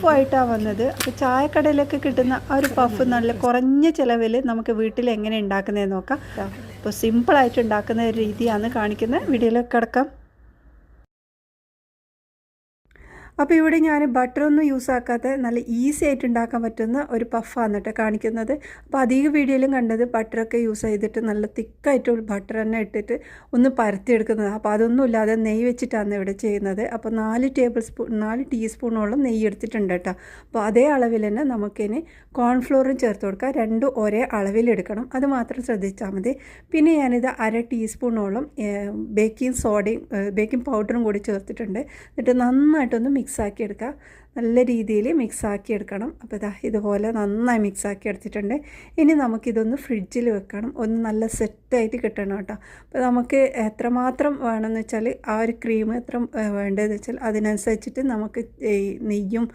പഫുമായിട്ടാണ് വന്നത്. അപ്പോൾ ചായക്കടയിലൊക്കെ കിട്ടുന്ന ആ ഒരു പഫ് നല്ല കുറഞ്ഞ ചിലവിൽ നമുക്ക് വീട്ടിൽ എങ്ങനെ ഉണ്ടാക്കുന്നതെന്ന് നോക്കാം. അപ്പോൾ സിമ്പിളായിട്ട് ഉണ്ടാക്കുന്ന ഒരു രീതിയാണ് കാണിക്കുന്നത്. വീഡിയോയിലേക്ക് കിടക്കാം. അപ്പോൾ ഇവിടെ ഞാൻ ബട്ടറൊന്നും യൂസ് ആക്കാത്ത നല്ല ഈസി ആയിട്ട് ഉണ്ടാക്കാൻ പറ്റുന്ന ഒരു പഫാണ് കേട്ടോ കാണിക്കുന്നത്. അപ്പോൾ അധിക വീഡിയോയിലും കണ്ടത് ബട്ടറൊക്കെ യൂസ് ചെയ്തിട്ട് നല്ല തിക്കായിട്ടുള്ള ബട്ടർ തന്നെ ഇട്ടിട്ട് ഒന്ന് പരത്തിയെടുക്കുന്നത്. അപ്പോൾ അതൊന്നും ഇല്ലാതെ നെയ്യ് വെച്ചിട്ടാണ് ഇവിടെ ചെയ്യുന്നത്. അപ്പോൾ 4 ടീസ്പൂണോളം നെയ്യ് എടുത്തിട്ടുണ്ട് കേട്ടോ. അപ്പോൾ അതേ അളവിൽ തന്നെ നമുക്കിനി കോൺഫ്ലോറും ചേർത്ത് കൊടുക്കുക. രണ്ടും ഒരേ അളവിലെടുക്കണം, അത് മാത്രം ശ്രദ്ധിച്ചാൽ മതി. പിന്നെ ഞാനിത് 1/2 ടീസ്പൂണോളം ബേക്കിംഗ് പൗഡറും കൂടി ചേർത്തിട്ടുണ്ട്. എന്നിട്ട് നന്നായിട്ടൊന്ന് മിക്സാക്കി എടുക്കുക. നല്ല രീതിയിൽ മിക്സാക്കി എടുക്കണം. അപ്പോൾ ഇതുപോലെ നന്നായി മിക്സാക്കി എടുത്തിട്ടുണ്ട്. ഇനി നമുക്കിതൊന്ന് ഫ്രിഡ്ജിൽ വെക്കണം, ഒന്ന് നല്ല സെറ്റായിട്ട് കിട്ടണം കേട്ടോ. അപ്പോൾ നമുക്ക് എത്രമാത്രം വേണമെന്ന് വെച്ചാൽ ആ ഒരു ക്രീം എത്ര വേണ്ടതെന്ന് വെച്ചാൽ അതിനനുസരിച്ചിട്ട് നമുക്ക് നെയ്യും